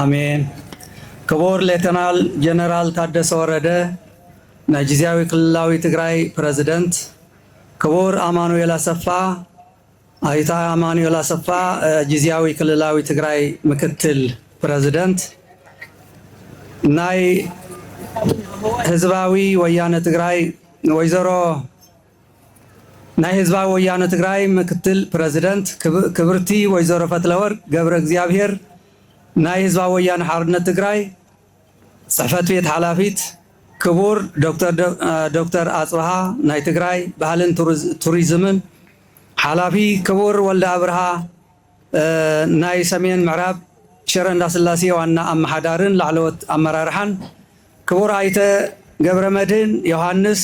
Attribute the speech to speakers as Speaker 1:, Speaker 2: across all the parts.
Speaker 1: አሜን። ክቡር ሌተናል ጀነራል ታደሰ ወረደ ናይጄሪያዊ ክልላዊ ትግራይ ፕሬዝዳንት፣ ክቡር አማኑኤል አሰፋ አይታ አማኑኤል አሰፋ ጊዜያዊ ክልላዊ ትግራይ ምክትል ፕሬዝዳንት፣ ናይ ህዝባዊ ወያነ ትግራይ ወይዘሮ ናይ ህዝባዊ ወያነ ትግራይ ምክትል ፕሬዝዳንት ክብርቲ ወይዘሮ ፈትለወርቅ ገብረ እግዚአብሔር ናይ ህዝባዊ ወያነ ሓርነት ትግራይ ጽሕፈት ቤት ሓላፊት፣ ክቡር ዶክተር አጽብሃ ናይ ትግራይ ባህልን ቱሪዝምን ሓላፊ፣ ክቡር ወልደ አብርሃ ናይ ሰሜን ምዕራብ ሽረ እንዳስላሴ ዋና አመሓዳርን ላዕለወት አመራርሓን፣ ክቡር አይተ ገብረ መድህን ዮሐንስ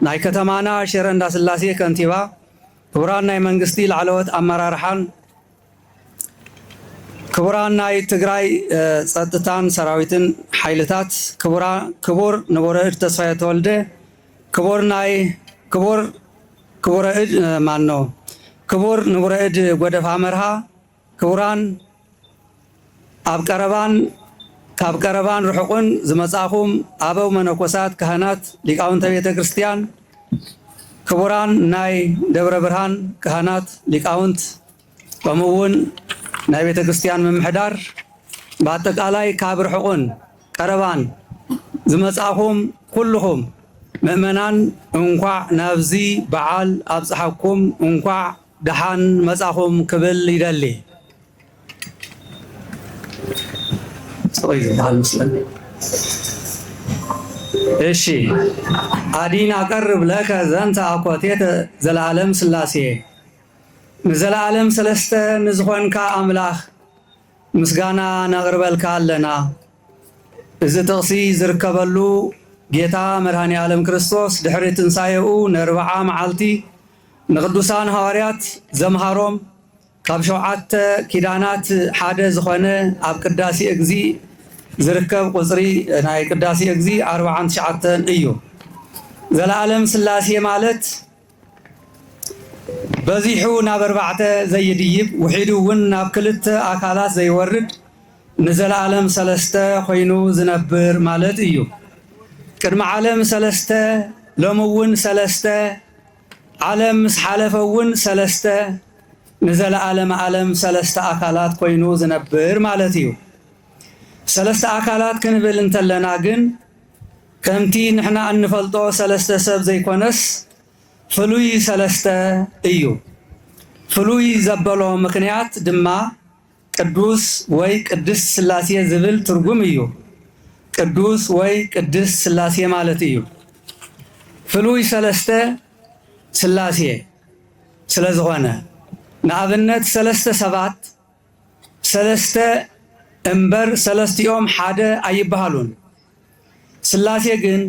Speaker 1: ናይ ከተማና ሽረ እንዳስላሴ ከንቲባ፣ ክቡራን ናይ መንግስቲ ላዕለወት አመራርሓን፣ ክቡራን ናይ ትግራይ ጸጥታን ሰራዊትን ሓይልታት፣ ክቡር ንቡረ እድ ተስፋዬ ተወልደ፣ ክቡር ንቡረ እድ ጎደፋ መርሃ፣ ክቡራን ካብ ቀረባን ርሑቅን ዝመጻኹም አበው መነኮሳት፣ ካህናት፣ ሊቃውንተ ቤተ ክርስቲያን፣ ክቡራን ናይ ደብረ ብርሃን ካህናት፣ ሊቃውንት ከምኡውን ናይ ቤተ ክርስቲያን መምሕዳር፣ በአጠቃላይ ካብ ርሑቅን ቀረባን ዝመጻኹም ኩልኹም ምእመናን እንኳዕ ናብዚ በዓል አብጽሐኩም እንኳዕ ደሓን መጻኹም ክብል ይደሊ። እሺ አዲን አቀርብ ለከ ዘንተ አኮቴተ ዘለዓለም ስላሴ ንዘለዓለም ሰለስተ ንዝኾንካ አምላኽ ምስጋና ነቕርበልካ ኣለና። እዚ ጥቕሲ ዝርከበሉ ጌታ መድኃኔ ዓለም ክርስቶስ ድሕሪ ትንሣኤኡ ን40 መዓልቲ ንቅዱሳን ሐዋርያት ዘምሃሮም ካብ 7 ኪዳናት ሓደ ዝኾነ ኣብ ቅዳሴ እግዚእ ዝርከብ ቁፅሪ ናይ ቅዳሴ እግዚእ 49 እዩ። ዘለዓለም ስላሴ ማለት በዚሑ ናብ 4 ዘይድይብ ውሒዱ እውን ናብ 2 አካላት ዘይወርድ ንዘለዓለም ሰለስተ ኮይኑ ዝነብር ማለት እዩ። ቅድሚ ዓለም ሰለስተ ሎሚ እውን ሰለስተ ዓለም ምስ ሓለፈ እውን ሰለስተ ንዘለዓለም ዓለም ሰለስተ አካላት ኮይኑ ዝነብር ማለት እዩ። ሰለስተ አካላት ክንብል እንተለና ግን ከምቲ ንሕና እንፈልጦ ሰለስተ ሰብ ዘይኮነስ ፍሉይ ሰለስተ እዩ። ፍሉይ ዘበሎ ምክንያት ድማ ቅዱስ ወይ ቅድስት ስላሴ ዝብል ትርጉም እዩ። ቅዱስ ወይ ቅድስት ስላሴ ማለት እዩ። ፍሉይ ሰለስተ ስላሴ ስለ ዝኾነ ንኣብነት ሰለስተ ሰባት ሰለስተ እምበር ሰለስቲኦም ሓደ ኣይበሃሉን። ስላሴ ግን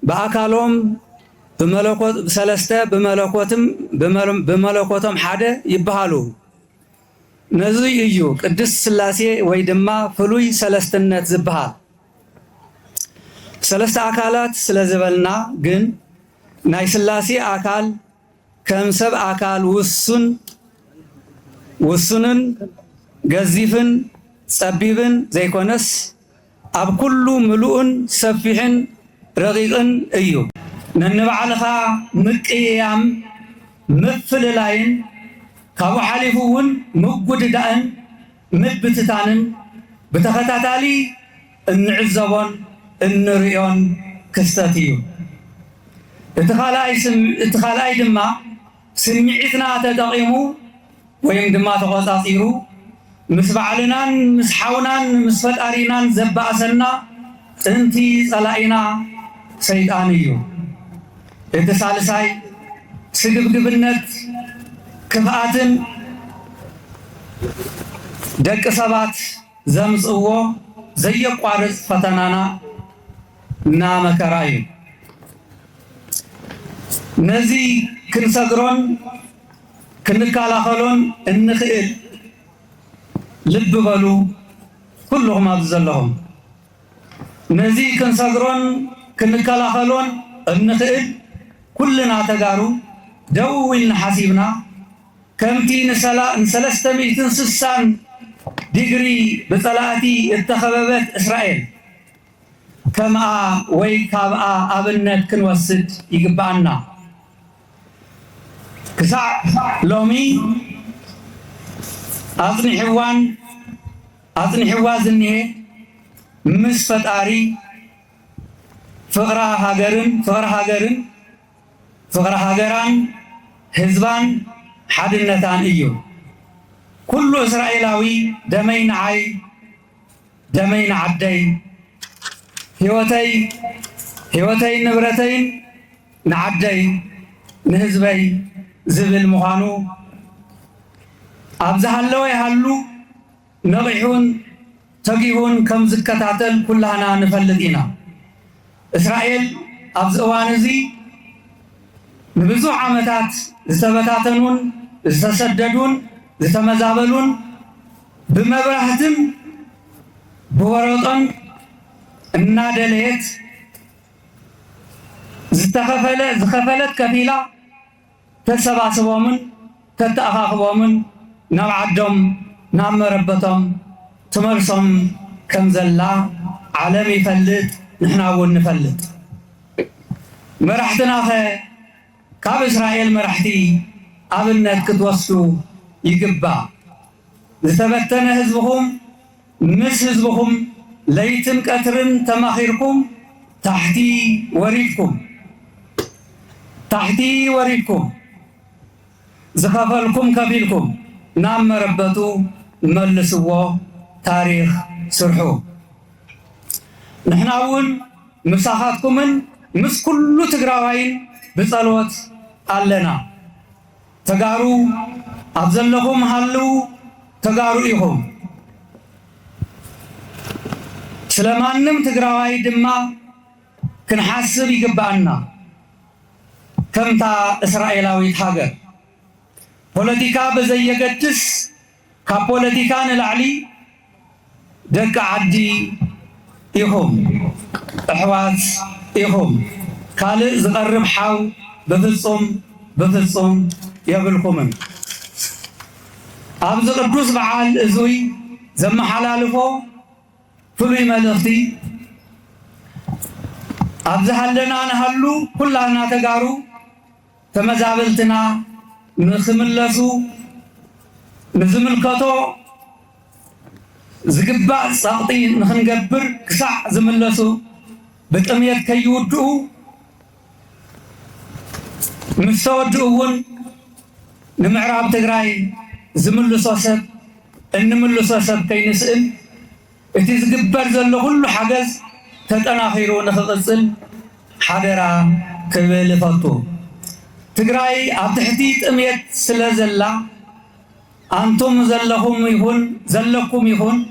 Speaker 1: በአካሎም በመለኮት ሰለስተ በመለኮቶም ሓደ ይበሃሉ። ነዚ እዩ ቅድስት ስላሴ ወይ ድማ ፍሉይ ሰለስትነት ዝበሃል። ሰለስተ አካላት ስለ ዝበልና ግን ናይ ስላሴ አካል ከም ሰብ አካል ውሱንን ገዚፍን ጸቢብን ዘይኮነስ ኣብ ኩሉ ምሉእን ሰፊሕን ረቂቅን እዩ። ነንባዕልኻ ምቅያም ምፍልላይን ካብኡ ሓሊፉ እውን ምጉድዳእን ምብትታንን ብተኸታታሊ እንዕዘቦን እንሪኦን ክስተት እዩ። እቲ ካልኣይ ድማ ስምዒትና ተጠቂሙ ወይም ድማ ተቆፃፂሩ ምስ ባዕልናን ምስ ሓውናን ምስ ፈጣሪናን ዘባእሰና ጥንቲ ጸላኢና ሰይጣን እዩ። እቲ ሳልሳይ ስግብግብነት ክፍኣትን ደቂ ሰባት ዘምጽዎ ዘየቋርጽ ፈተናና እና መከራ እዩ። ነዚ ክንሰግሮን ክንከላኸሎን እንኽእል ልብ በሉ ኩልኹም ኣብዚ ዘለኹም። ነዚ ክንሰግሮን ክንከላኸሎን እንኽእል ኩልና ተጋሩ ደው ኢልና ሓሲብና ከምቲ ን360 ديغري بصلاتي اتخببت إسرائيل كما وي كابا أبنت كنوسد يقبعنا كسع لومي أطني حوازني مسفت آري فقرا هاجران حزبان حدنتان إيو كل إسرائيلاوي دمين عي دمين عدي هيوتي نبرتين نعدي نهزبي زبل مخانو أبزح اللو يهلو نغيحون تقيهون كم زكتاتل كلنا نفلدينا إسرائيل أبزقوانزي نبزو عامتات زتبتاتنون زتسددون زتمزابلون بمبرهتم بورطن النادليت زخفلت كفيلة تسباسبومن تتأخاخبومن نوعدهم نعم ربطهم تمرسهم كمزلا عالم يفلت نحن أول نفلت مرحتنا كاب إسرائيل مرحتي أبنت كتوسطو يقبع زتبتنا حزبهم مش حزبهم ليتم كترن تماخيركم تحتي وريدكم زخفلكم كفيلكم نعم ربطو ملسوا تاريخ سرحو نحن أول مساحاتكم مس كل تقراوين بصلوات علنا تقارو أبزلهم هلو تقارو إيهم سلمانم تقراوي دما كنحسب يقبعنا كمتا إسرائيلاوي تحاجر بوليتيكا بزي يقدس كبوليتيكا نلعلي دك عدي إيهم أحواز إيهم كالي زغرب حاو بفلصم يبلكم أبز قدوس بعال إزوي زم حلالفو فلوي ملختي أبز حلنا نهلو كلنا تقارو تمزابلتنا نخملسو نزملكتو زقبا ساقطي نخنقبر كسع زملسو بتأميت كيودو مستودون نمعراب تقراي زملسو سب انملسو سب كي نسئل اتي زقبر زلو كل حاجز تتناخيرو نخلصل حدرا كبيل فاتو تقراي عبتحتي تأميت سلازلا أنتم زلكم يهون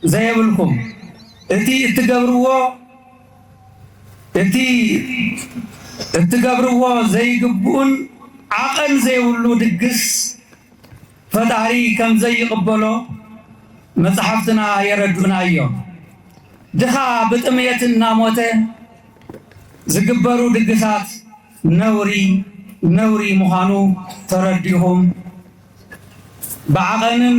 Speaker 1: زيبلكم اتي اتقبروا زي قبون عقل زي ولو دقس فتاري كم زي قبلو مصحفتنا يردونا ايوم دخا بتأميتنا موته زقبروا دقسات نوري مخانو ترديهم بعقلن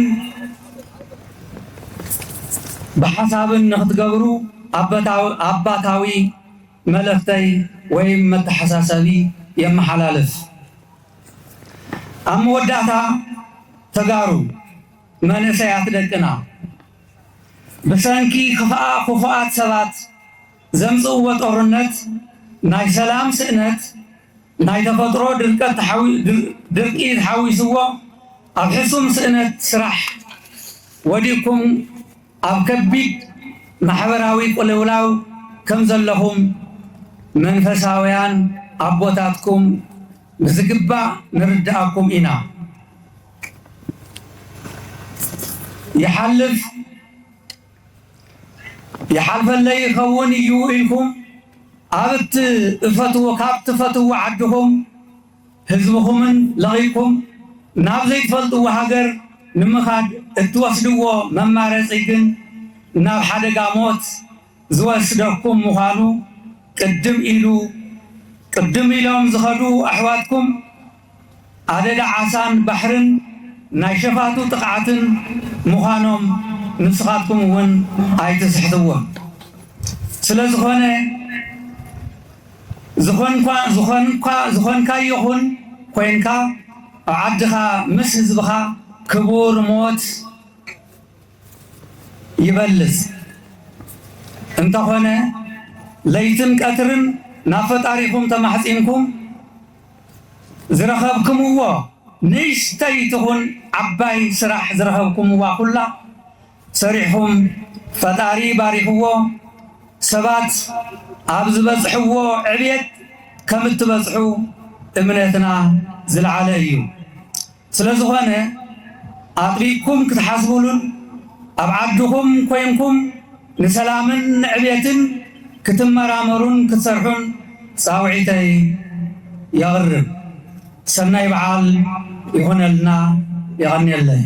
Speaker 1: بحسابن نختقبرو أباتاوي ملفتي ويم متحساسبي يم حلالف أم وداتا تقارو من سيات دقنا بسانكي خفاءات سبات زمزوة أورنت ناي سلام سئنت ناي تفطرو درقي تحاوي سوا أبحثهم سئنت سرح وديكم أبكبيد محبراوي قلولاو كم زلهم منفساويان أبوتاتكم بزقبا نردأكم إنا يحلف اللي يخون يوئلكم أبت فتو عدهم هزمهم لغيكم نابزي تفلطوا هاجر نمخاد اتوصلوا ممارسيكن ناب حدقا موت زوسدكم مخانو قدم إلهم زخدو أحواتكم عدد عسان بحرن نايشفاتو تقعتن مخانهم ንስኻትኩም እውን ኣይትስሕትዎም ስለዝኾነ ዝኾንካ ይኹን ኮይንካ ዓድኻ ምስ ህዝብኻ ክቡር ሞት ይበልጽ እንተኾነ ለይትን ቀትርን ናብ ፈጣሪኩም ተማሕፂንኩም ዝረኸብኩምዎ ንእሽተይ ትኹን ዓባይ ስራሕ ዝረኸብኩምዋ ኩላ ሰሪሕኩም ፈጣሪ ባሪኽዎ ሰባት ኣብ ዝበፅሕዎ ዕብየት ከም እትበፅሑ እምነትና ዝለዓለ እዩ ስለዝኾነ ኣጥቢቅኩም ክትሓስቡሉን ኣብ ዓድኩም ኮይንኩም ንሰላምን ዕብየትን ክትመራመሩን ክትሰርሑን ፃውዒተይ የቕርብ ሰናይ በዓል ይኹነልና ይቐኒየለይ